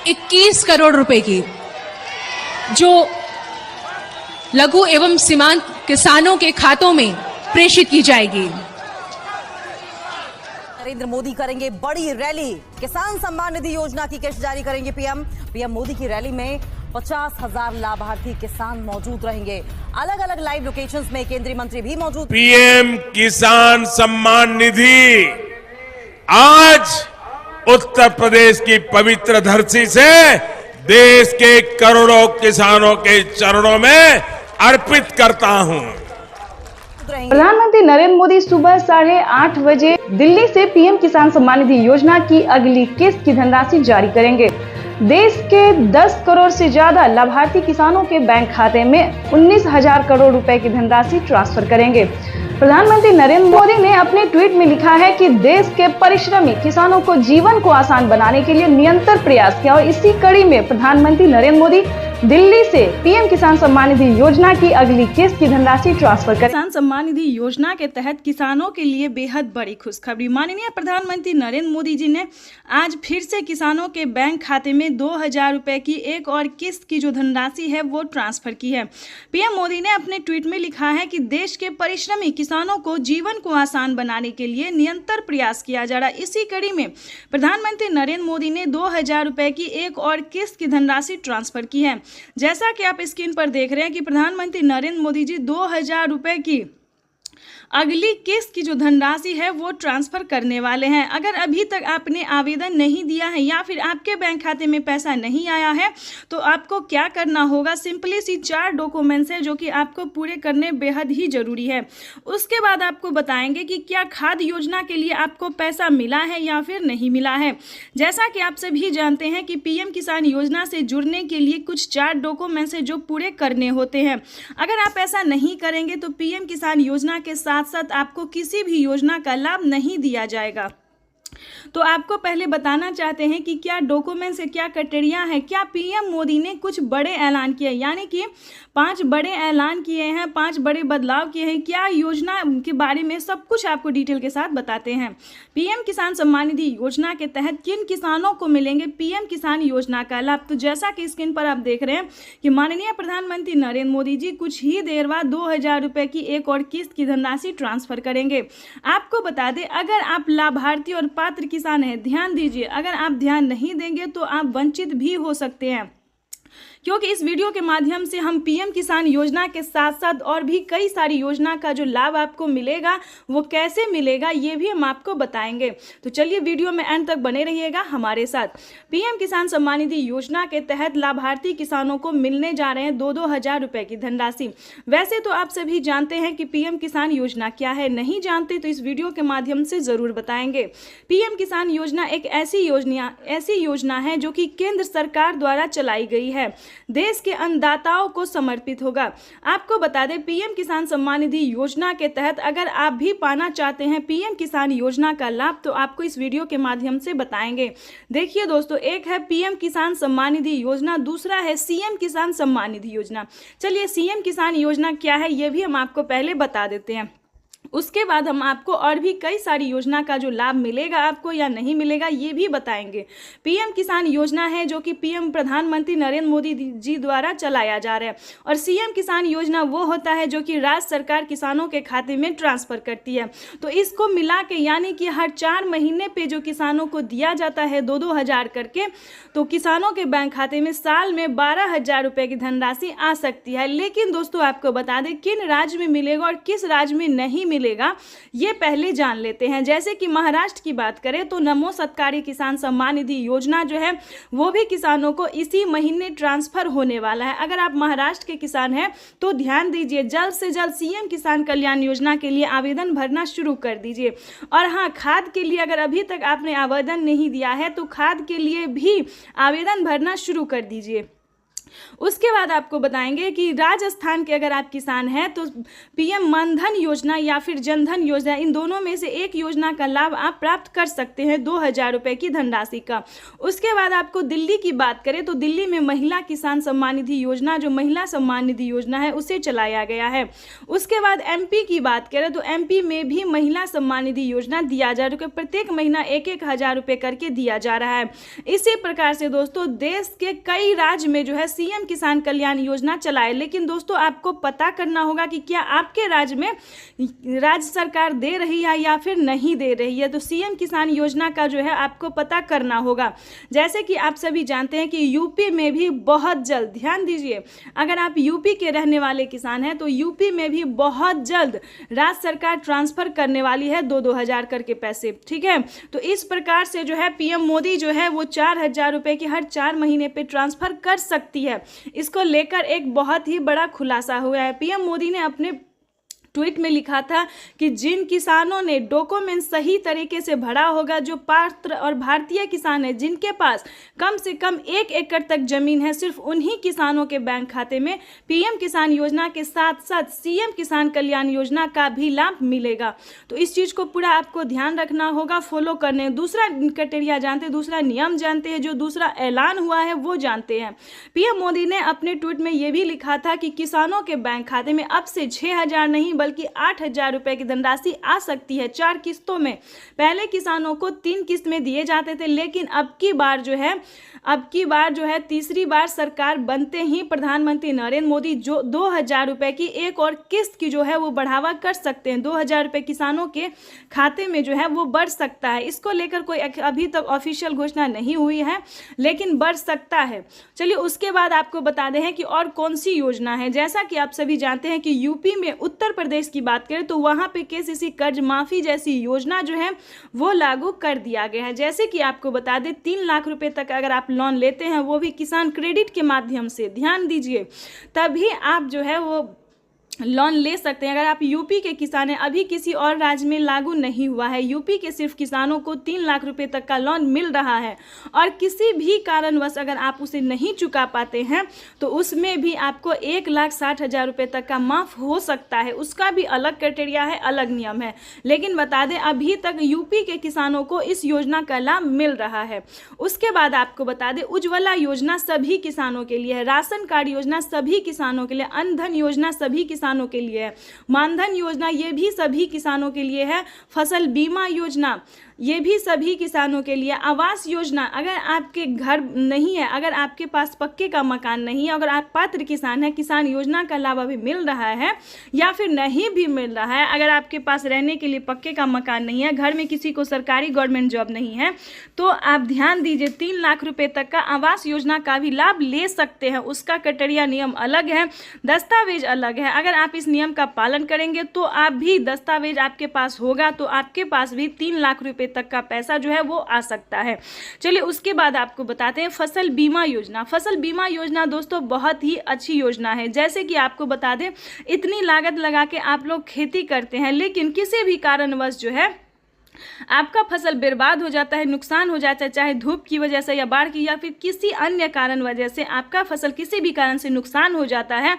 21 करोड़ रुपए की, जो लघु एवं सीमांत किसानों के खातों में प्रेषित की जाएगी। नरेंद्र मोदी करेंगे बड़ी रैली, किसान सम्मान निधि योजना की किस्त जारी करेंगे पीएम मोदी की रैली में 50,000 लाभार्थी किसान मौजूद रहेंगे। अलग अलग लाइव लोकेशंस में केंद्रीय मंत्री भी मौजूद। पीएम किसान सम्मान निधि आज उत्तर प्रदेश की पवित्र धरती से देश के करोड़ों किसानों के चरणों में अर्पित करता हूं। प्रधानमंत्री नरेंद्र मोदी सुबह 8:30 बजे दिल्ली से पीएम किसान सम्मान निधि योजना की अगली किस्त की धनराशि जारी करेंगे। देश के 10 करोड़ से ज्यादा लाभार्थी किसानों के बैंक खाते में 19,000 करोड़ रुपए की धनराशि ट्रांसफर करेंगे। प्रधानमंत्री नरेंद्र मोदी ने अपने ट्वीट में लिखा है कि देश के परिश्रमी किसानों को जीवन को आसान बनाने के लिए निरंतर प्रयास किया और इसी कड़ी में प्रधानमंत्री नरेंद्र मोदी दिल्ली से पीएम किसान सम्मान निधि योजना की अगली किस्त की धनराशि ट्रांसफर करें। किसान सम्मान निधि योजना के तहत किसानों के लिए बेहद बड़ी खुशखबरी। माननीय प्रधानमंत्री नरेंद्र मोदी जी ने आज फिर से किसानों के बैंक खाते में 2,000 रुपए की एक और किस्त की जो धनराशि है वो ट्रांसफर की है। पीएम मोदी ने अपने ट्वीट में लिखा है कि देश के परिश्रमी किसानों को जीवन को आसान बनाने के लिए निरंतर प्रयास किया जा रहा है। इसी कड़ी में प्रधानमंत्री नरेंद्र मोदी ने 2,000 रुपए की एक और किस्त की धनराशि ट्रांसफर की है। जैसा कि आप स्क्रीन पर देख रहे हैं कि प्रधानमंत्री नरेंद्र मोदी जी 2,000 रुपए की अगली किस्त की जो धनराशि है वो ट्रांसफर करने वाले हैं। अगर अभी तक आपने आवेदन नहीं दिया है या फिर आपके बैंक खाते में पैसा नहीं आया है तो आपको क्या करना होगा, सिंपली सी 4 डॉक्यूमेंट्स हैं जो कि आपको पूरे करने बेहद ही जरूरी है। उसके बाद आपको बताएंगे कि क्या खाद्य योजना के लिए आपको पैसा मिला है या फिर नहीं मिला है। जैसा कि आप सभी जानते हैं कि पीएम किसान योजना से जुड़ने के लिए कुछ 4 डॉक्यूमेंट्स हैं जो पूरे करने होते हैं। अगर आप ऐसा नहीं करेंगे तो पीएम किसान योजना के साथ साथ आपको किसी भी योजना का लाभ नहीं दिया जाएगा। तो आपको पहले बताना चाहते हैं कि क्या डॉक्यूमेंट्स है, क्या क्राइटेरिया है। क्या पीएम मोदी ने कुछ बड़े ऐलान किए, यानी कि 5 बड़े ऐलान किए हैं, 5 बड़े बदलाव किए हैं। क्या योजना के बारे में सब कुछ आपको डिटेल के साथ बताते हैं। पीएम किसान सम्मान निधि योजना के तहत किन किसानों को मिलेंगे पीएम किसान योजना का लाभ। तो जैसा कि स्क्रीन पर आप देख रहे हैं कि माननीय प्रधानमंत्री नरेंद्र मोदी जी कुछ ही देर बाद 2,000 रुपए की एक और किस्त की धनराशि ट्रांसफर करेंगे। आपको बता दें, अगर आप लाभार्थी और पात्र किसान है, ध्यान दीजिए, अगर आप ध्यान नहीं देंगे तो आप वंचित भी हो सकते हैं, क्योंकि इस वीडियो के माध्यम से हम पीएम किसान योजना के साथ साथ और भी कई सारी योजना का जो लाभ आपको मिलेगा वो कैसे मिलेगा ये भी हम आपको बताएंगे। तो चलिए वीडियो में एंड तक बने रहिएगा हमारे साथ। पीएम किसान सम्मान निधि योजना के तहत लाभार्थी किसानों को मिलने जा रहे हैं 2-2 रुपए की धनराशि। वैसे तो आप सभी जानते हैं कि पीएम किसान योजना क्या है, नहीं जानते तो इस वीडियो के माध्यम से जरूर बताएंगे। पीएम किसान योजना एक ऐसी योजना है जो कि केंद्र सरकार द्वारा चलाई गई है, देश के अन्नदाताओं को समर्पित होगा। आपको बता दें, पीएम किसान सम्मान निधि योजना के तहत अगर आप भी पाना चाहते हैं पीएम किसान योजना का लाभ तो आपको इस वीडियो के माध्यम से बताएंगे। देखिए दोस्तों, एक है पीएम किसान सम्मान निधि योजना, दूसरा है सीएम किसान सम्मान निधि योजना। चलिए सीएम किसान योजना क्या है ये भी हम आपको पहले बता देते हैं, उसके बाद हम आपको और भी कई सारी योजना का जो लाभ मिलेगा आपको या नहीं मिलेगा ये भी बताएंगे। पीएम किसान योजना है जो कि पीएम प्रधानमंत्री नरेंद्र मोदी जी द्वारा चलाया जा रहा है, और सीएम किसान योजना वो होता है जो कि राज्य सरकार किसानों के खाते में ट्रांसफर करती है। तो इसको मिला के यानी कि हर 4 महीने पे जो किसानों को दिया जाता है 2-2 हज़ार करके, तो किसानों के बैंक खाते में साल में 12,000 रुपये की धनराशि आ सकती है। लेकिन दोस्तों आपको बता दें किन राज्य में मिलेगा और किस राज्य में नहीं मिलेगा ये पहले जान लेते हैं। जैसे कि महाराष्ट्र की बात करें तो नमो सत्कारी किसान सम्मान निधि योजना जो है वो भी किसानों को इसी महीने ट्रांसफर होने वाला है। अगर आप महाराष्ट्र के किसान हैं तो ध्यान दीजिए, जल्द से जल्द सीएम किसान कल्याण योजना के लिए आवेदन भरना शुरू कर दीजिए। और हाँ, खाद के लिए अगर अभी तक आपने आवेदन नहीं दिया है तो खाद के लिए भी आवेदन भरना शुरू कर दीजिए। उसके बाद आपको बताएंगे कि राजस्थान के अगर आप किसान हैं तो पीएम मानधन योजना या फिर जनधन योजना, इन दोनों में से एक योजना का लाभ आप प्राप्त कर सकते हैं 2000 रुपये की धनराशि का। उसके बाद आपको दिल्ली की बात करें तो दिल्ली में महिला किसान सम्मान निधि योजना, जो महिला सम्मान निधि योजना है, उसे चलाया गया है। उसके बाद एमपी की बात करें तो एमपी में भी महिला सम्मान निधि योजना दिया जा रहा है, प्रत्येक महीना 1,000 रुपये करके दिया जा रहा है। इसी प्रकार से दोस्तों देश के कई राज्य में जो है सीएम किसान कल्याण योजना चलाए, लेकिन दोस्तों आपको पता करना होगा कि क्या आपके राज्य में राज्य सरकार दे रही है या फिर नहीं दे रही है। तो सीएम किसान योजना का जो है आपको पता करना होगा। जैसे कि आप सभी जानते हैं कि यूपी में भी बहुत जल्द, ध्यान दीजिए, अगर आप यूपी के रहने वाले किसान हैं तो यूपी में भी बहुत जल्द राज्य सरकार ट्रांसफर करने वाली है 2-2 हज़ार करके पैसे, ठीक है। तो इस प्रकार से जो है पीएम मोदी जो है वो 4,000 रुपये की हर 4 महीने पे ट्रांसफर कर सकती है। इसको लेकर एक बहुत ही बड़ा खुलासा हुआ है। पीएम मोदी ने अपने ट्वीट में लिखा था कि जिन किसानों ने डॉक्यूमेंट सही तरीके से भरा होगा, जो पात्र और भारतीय किसान हैं जिनके पास कम से कम 1 एकड़ तक जमीन है, सिर्फ उन्हीं किसानों के बैंक खाते में पीएम किसान योजना के साथ साथ सीएम किसान कल्याण योजना का भी लाभ मिलेगा। तो इस चीज़ को पूरा आपको ध्यान रखना होगा, फॉलो करने। दूसरा क्राइटेरिया जानते हैं, दूसरा नियम जानते हैं, जो दूसरा ऐलान हुआ है वो जानते हैं। पीएम मोदी ने अपने ट्वीट में ये भी लिखा था कि किसानों के बैंक खाते में अब से 6,000 नहीं बल्कि 8,000 रुपए की धनराशि आ सकती है 4 किस्तों में। पहले किसानों को 3 किस्त में दिए जाते थे, लेकिन अब की बार जो है तीसरी बार सरकार बनते ही प्रधानमंत्री नरेंद्र मोदी जो 2,000 रुपए की एक और किस्त की जो है वो बढ़ावा कर सकते हैं। 2,000 रुपए किसानों के खाते में जो है वो बढ़ सकता है। इसको लेकर कोई अभी तक ऑफिशियल घोषणा नहीं हुई है, लेकिन बढ़ सकता है। चलिए उसके बाद आपको बता दें कि और कौन सी योजना है। जैसा कि आप सभी जानते हैं कि यूपी में, उत्तर प्रदेश की बात करें तो वहां पे केसीसी कर्ज माफी जैसी योजना जो है वो लागू कर दिया गया है। जैसे कि आपको बता दें 3 लाख रुपए तक अगर आप लोन लेते हैं, वो भी किसान क्रेडिट के माध्यम से, ध्यान दीजिए, तभी आप जो है वो लोन ले सकते हैं। अगर आप यूपी के किसान हैं, अभी किसी और राज्य में लागू नहीं हुआ है, यूपी के सिर्फ किसानों को 3 लाख रुपए तक का लोन मिल रहा है। और किसी भी कारणवश अगर आप उसे नहीं चुका पाते हैं तो उसमें भी आपको 1,60,000 रुपये तक का माफ़ हो सकता है। उसका भी अलग क्राइटेरिया है, अलग नियम है। लेकिन बता दें अभी तक यूपी के किसानों को इस योजना का लाभ मिल रहा है। उसके बाद आपको बता दें उज्ज्वला योजना सभी किसानों के लिए है, राशन कार्ड योजना सभी किसानों के लिए, अन्न धन योजना सभी किसानों के लिए है, मानधन योजना ये भी सभी किसानों के लिए है, फसल बीमा योजना ये भी सभी किसानों के लिए, आवास योजना, अगर आपके घर नहीं है, अगर आपके पास पक्के का मकान नहीं है, अगर आप पात्र किसान हैं, किसान योजना का लाभ अभी मिल रहा है या फिर नहीं भी मिल रहा है, अगर आपके पास रहने के लिए पक्के का मकान नहीं है, घर में किसी को सरकारी गवर्नमेंट जॉब नहीं है, तो आप ध्यान दीजिए 3 लाख रुपए तक का आवास योजना का भी लाभ ले सकते हैं। उसका क्राइटेरिया नियम अलग है, दस्तावेज अलग है। अगर आप इस नियम का पालन करेंगे तो आप भी, दस्तावेज आपके पास होगा तो आपके पास भी 3 लाख रुपए तक का पैसा जो है वो आ सकता है। चलिए उसके बाद आपको बताते हैं फसल बीमा योजना। फसल बीमा योजना दोस्तों बहुत ही अच्छी योजना है। जैसे कि आपको बता दें इतनी लागत लगा के आप लोग खेती करते हैं, लेकिन किसी भी कारणवश जो है आपका फसल बर्बाद हो जाता है, नुकसान हो जाता है, चाहे धूप की वजह से या बाढ़ की या फिर किसी अन्य कारण वजह से आपका फसल किसी भी कारण से नुकसान हो जाता है,